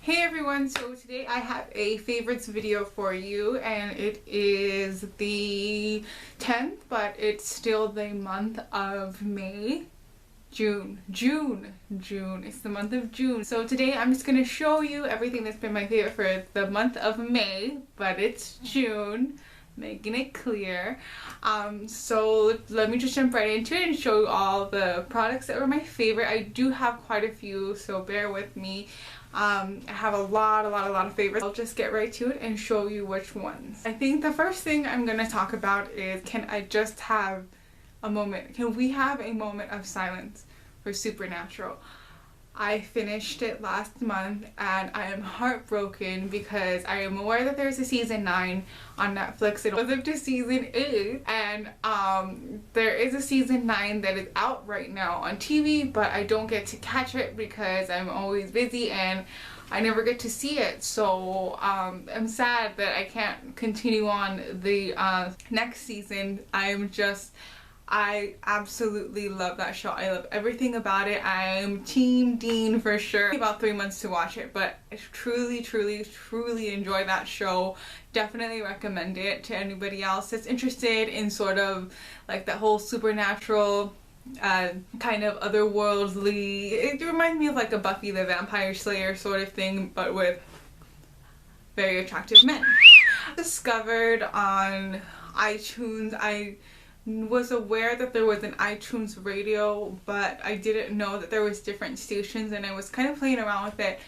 Hey everyone, so today I have a favorites video for you, and it is the 10th, but it's still the month of May. June. It's the month of June. So today I'm just going to show you everything that's been my favorite for the month of May, but it's June, making it clear. So let me just jump right into it and show you all the products that were my favorite. I do have quite a few, so bear with me. I have a lot of favorites. I'll just get right to it and show you which ones. I think the first thing I'm going to talk about is, can I just have a moment? Can we have a moment of silence for Supernatural? I finished it last month and I am heartbroken because I am aware that there's a season 9 on Netflix. It was up to season 8, and there is a season 9 that is out right now on TV, but I don't get to catch it because I'm always busy and I never get to see it. So I'm sad that I can't continue on the next season. I absolutely love that show. I love everything about it. I'm Team Dean for sure. About 3 months to watch it, but I truly enjoy that show. Definitely recommend it to anybody else that's interested in sort of like that whole supernatural kind of otherworldly. It reminds me of like a Buffy the Vampire Slayer sort of thing, but with very attractive men. Discovered on iTunes. I was aware that there was an iTunes radio, but I didn't know that there was different stations, and I was kind of playing around with it,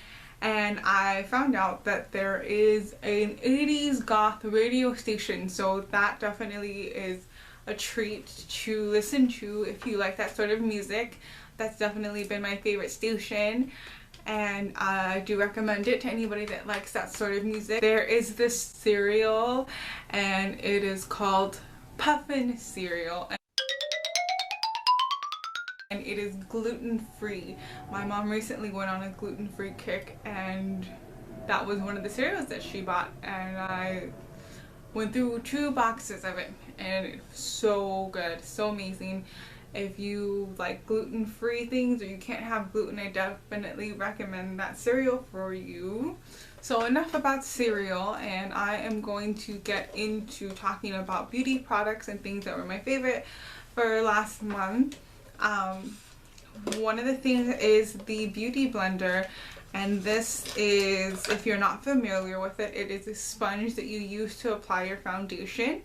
and I found out that there is an 80s goth radio station, so that definitely is a treat to listen to if you like that sort of music. That's definitely been my favorite station, and I do recommend it to anybody that likes that sort of music. There is this cereal, and it is called Puffin cereal, and it is gluten-free. My mom recently went on a gluten-free kick, and that was one of the cereals that she bought, and I went through 2 boxes of it, and it's so good, so amazing. If you like gluten-free things or you can't have gluten, I definitely recommend that cereal for you. So enough about cereal, and I am going to get into talking about beauty products and things that were my favorite for last month. One of the things is the Beauty Blender, and this is, if you're not familiar with it, it is a sponge that you use to apply your foundation.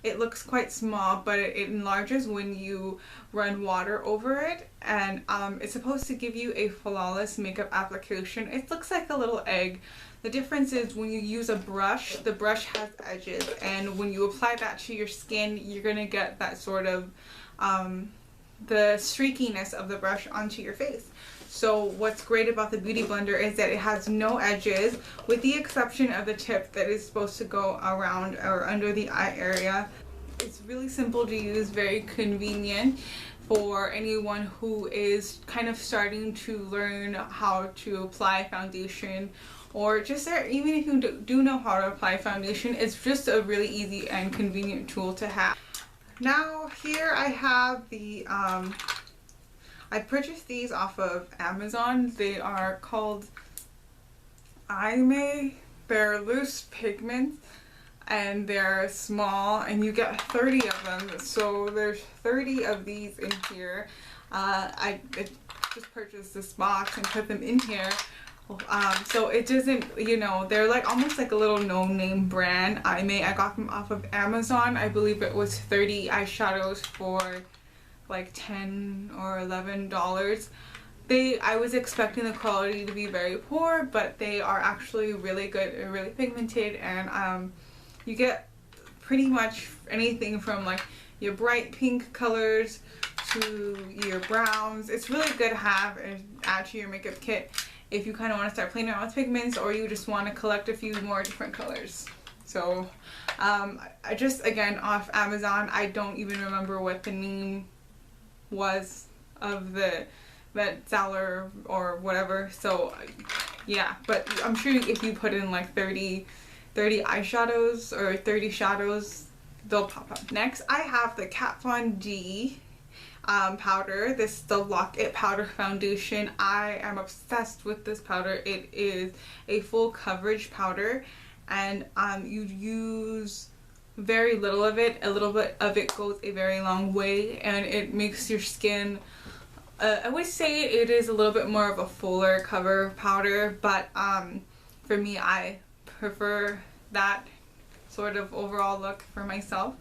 It looks quite small, but it enlarges when you run water over it, and it's supposed to give you a flawless makeup application. It looks like a little egg. The difference is when you use a brush, the brush has edges, and when you apply that to your skin, you're going to get that sort of the streakiness of the brush onto your face. So what's great about the Beauty Blender is that it has no edges, with the exception of the tip that is supposed to go around or under the eye area. It's really simple to use, very convenient for anyone who is kind of starting to learn how to apply foundation, or just even if you do know how to apply foundation, it's just a really easy and convenient tool to have. Now here I have the I purchased these off of Amazon. They are called They're loose pigments, and they're small, and you get 30 of them. So there's 30 of these in here. I just purchased this box and put them in here. So it doesn't, you know, they're like almost like a little no-name brand. I got them off of Amazon. I believe it was 30 eyeshadows for like $10 or $11. I was expecting the quality to be very poor, but they are actually really good and really pigmented, and you get pretty much anything from like your bright pink colors to your browns. It's really good to have and add to your makeup kit if you kind of want to start playing around with pigments, or you just want to collect a few more different colors. So I just, again, off Amazon. I don't even remember what the name was of the seller or whatever, so yeah, but I'm sure if you put in like 30 eyeshadows or 30 shadows, they'll pop up. Next I have the Kat Von D powder. This is the Lock It Powder Foundation. I am obsessed with this powder. It is a full coverage powder, and you use very little of it. A little bit of it goes a very long way, and it makes your skin, I would say it is a little bit more of a fuller cover powder, but for me, I prefer that sort of overall look for myself.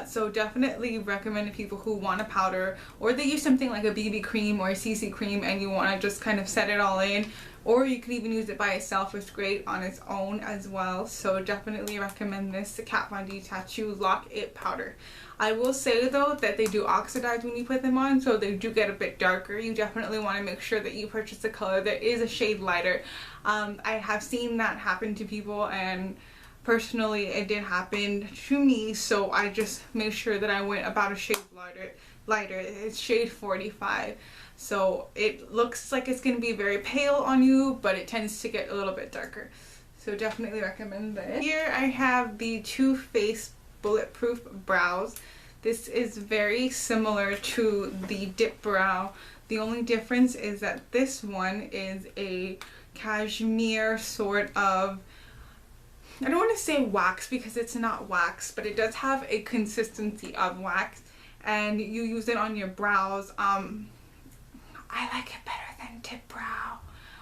So definitely recommend to people who want a powder, or they use something like a BB cream or a CC cream and you want to just kind of set it all in, or you can even use it by itself. It's great on its own as well. So definitely recommend this, the Kat Von D Tattoo Lock It Powder. I will say though that they do oxidize when you put them on, so they do get a bit darker. You definitely want to make sure that you purchase a color that is a shade lighter. I have seen that happen to people, and personally it did happen to me, so I just made sure that I went about a shade lighter. It's shade 45, so it looks like it's going to be very pale on you, but it tends to get a little bit darker. So definitely recommend this. Here I have the Too Faced Bulletproof Brows. This is very similar to the Dip Brow. The only difference is that this one is a cashmere sort of, I don't want to say wax because it's not wax, but it does have a consistency of wax, and you use it on your brows. I like it better than Dip Brow.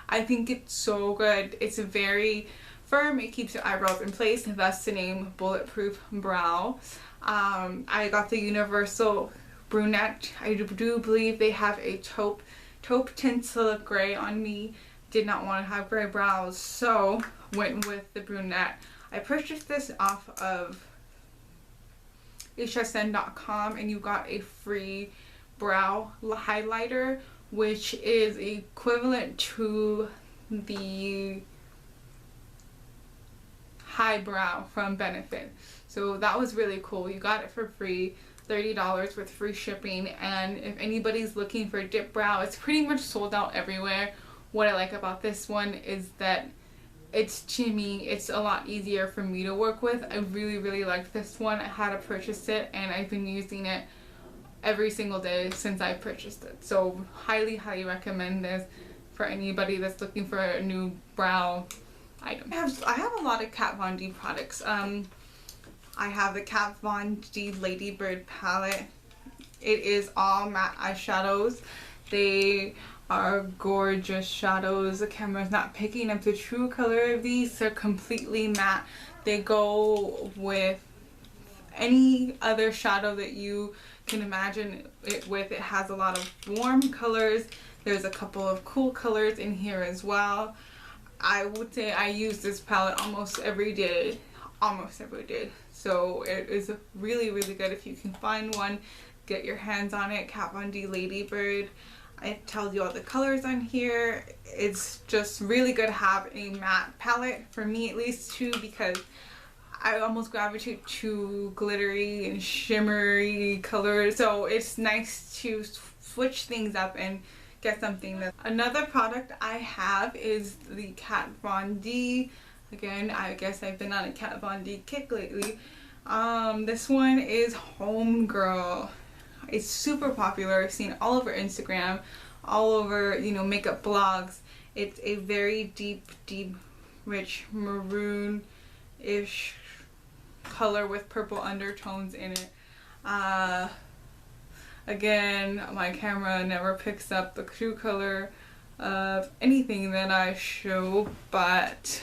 I think it's so good. It's very firm. It keeps your eyebrows in place, and thus the name Bulletproof Brow. I got the Universal Brunette. I do believe they have a taupe tinsel gray on me. Did not want to have gray brows, so went with the brunette. I purchased this off of hsn.com, and you got a free brow highlighter, which is equivalent to the highbrow from Benefit. So that was really cool. You got it for free, $30 with free shipping. And if anybody's looking for Dip Brow, it's pretty much sold out everywhere. What I like about this one is that it's, to me, it's a lot easier for me to work with. I really like this one. I had to purchase it, and I've been using it every single day since I purchased it. So highly recommend this for anybody that's looking for a new brow item. I have a lot of Kat Von D products. I have the Kat Von D Ladybird palette. It is all matte eyeshadows. They are gorgeous shadows. The camera's not picking up the true color of these. They're completely matte. They go with any other shadow that you can imagine it with. It has a lot of warm colors. There's a couple of cool colors in here as well. I would say I use this palette almost every day. So it is really good. If you can find one, get your hands on it. Kat Von D Ladybird. It tells you all the colors on here. It's just really good to have a matte palette, for me at least too, because I almost gravitate to glittery and shimmery colors. So it's nice to switch things up and get something that. Another product I have is the Kat Von D. Again, I guess I've been on a Kat Von D kick lately. This one is Homegirl. It's super popular. I've seen it all over Instagram, all over, you know, makeup blogs. It's a very deep, rich maroon-ish color with purple undertones in it. Again, my camera never picks up the true color of anything that I show, but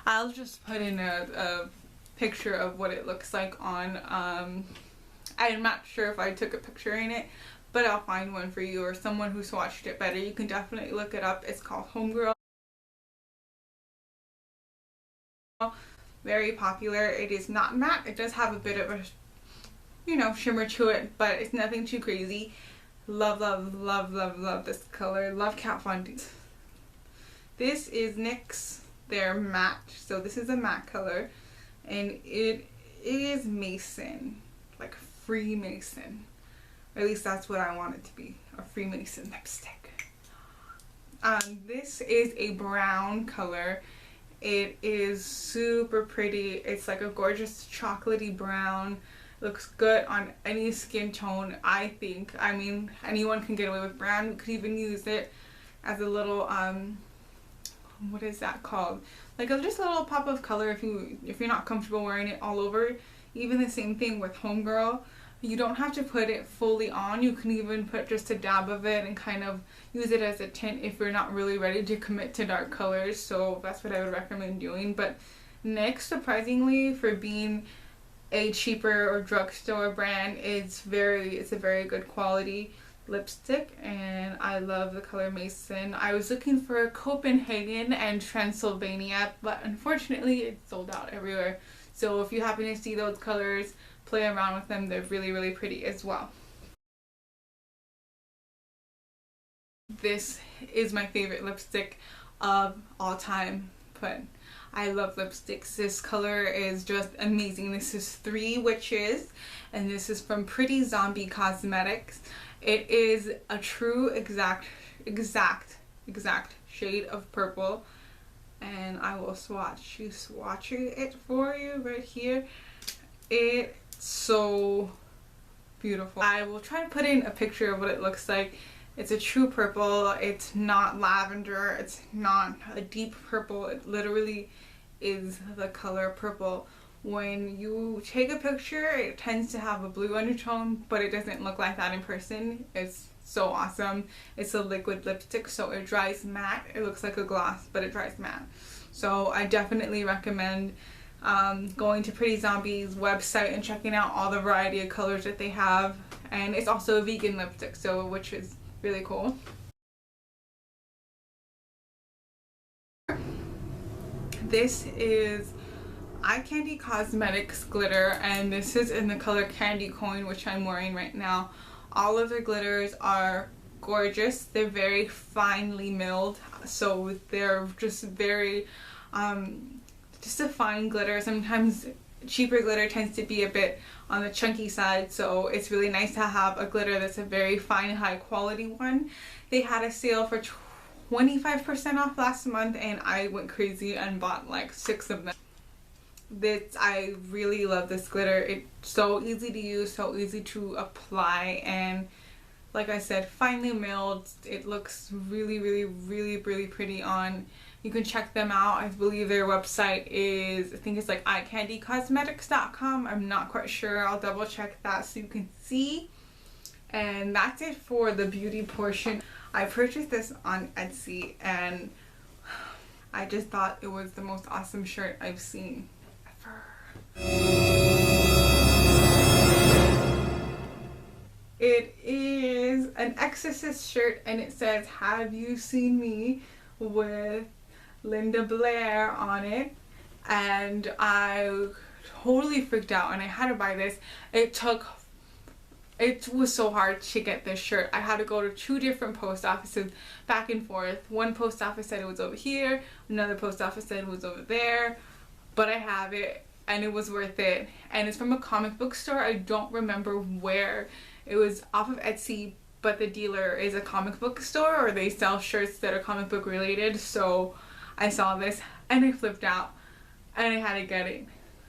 I'll just put in a picture of what it looks like on, I'm not sure if I took a picture in it, but I'll find one for you, or someone who's watched it better. You can definitely look it up. It's called Homegirl. Very popular. It is not matte. It does have a bit of a, you know, shimmer to it, but it's nothing too crazy. Love this color. Love Kat Von D. This is NYX. They're matte. So this is a matte color, and it is Mason, like Freemason. Or at least that's what I want it to be, a Freemason lipstick. This is a brown color. It is super pretty. It's like a gorgeous chocolatey brown. Looks good on any skin tone, I think. I mean, anyone can get away with brown. You could even use it as a little what is that called? Like just a little pop of color if you're not comfortable wearing it all over. Even the same thing with Homegirl. You don't have to put it fully on. You can even put just a dab of it and kind of use it as a tint if you're not really ready to commit to dark colors. So that's what I would recommend doing. But NYX, surprisingly, for being a cheaper or drugstore brand, it's a very good quality lipstick, and I love the color Mason. I was looking for Copenhagen and Transylvania, but unfortunately it's sold out everywhere. So if you happen to see those colors, play around with them. They're really, really pretty as well. This is my favorite lipstick of all time, but I love lipsticks. This color is just amazing. This is Three Witches, and this is from Pretty Zombie Cosmetics. It is a true exact shade of purple, and I will swatch it for you right here. It's so beautiful. I will try to put in a picture of what it looks like. It's a true purple. It's not lavender. It's not a deep purple. It literally is the color purple. When you take a picture, it tends to have a blue undertone, but it doesn't look like that in person. It's so awesome. It's a liquid lipstick, so it dries matte. It looks like a gloss, but it dries matte. So I definitely recommend going to Pretty Zombie's website and checking out all the variety of colors that they have. And it's also a vegan lipstick, so which is really cool. This is Eye Candy Cosmetics glitter, and this is in the color Candy Coin, which I'm wearing right now. All of the glitters are gorgeous. They're very finely milled, so they're just very just a fine glitter. Sometimes cheaper glitter tends to be a bit on the chunky side, so it's really nice to have a glitter that's a very fine, high quality one. They had a sale for 25% off last month, and I went crazy and bought like 6 of them. I really love this glitter. It's so easy to use, so easy to apply, and like I said, finely milled. It looks really, really, really, really pretty on. You can check them out. I believe their website is, I think it's like eyecandycosmetics.com. I'm not quite sure. I'll double check that so you can see. And that's it for the beauty portion. I purchased this on Etsy, and I just thought it was the most awesome shirt I've seen ever. It is an Exorcist shirt, and it says, "Have you seen me?" with Linda Blair on it, and I totally freaked out and I had to buy this. It was so hard to get this shirt. I had to go to 2 different post offices back and forth. One post office said it was over here, another post office said it was over there, but I have it and it was worth it. And it's from a comic book store. I don't remember where. It was off of Etsy, but the dealer is a comic book store, or they sell shirts that are comic book related. So I saw this and I flipped out and I had to get it,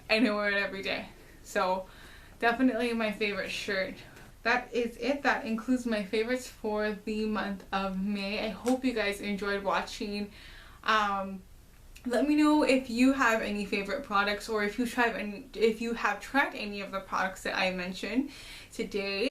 and I wear it every day. So definitely my favorite shirt. That is it. That includes my favorites for the month of May. I hope you guys enjoyed watching. Let me know if you have any favorite products, or if you have tried any of the products that I mentioned today.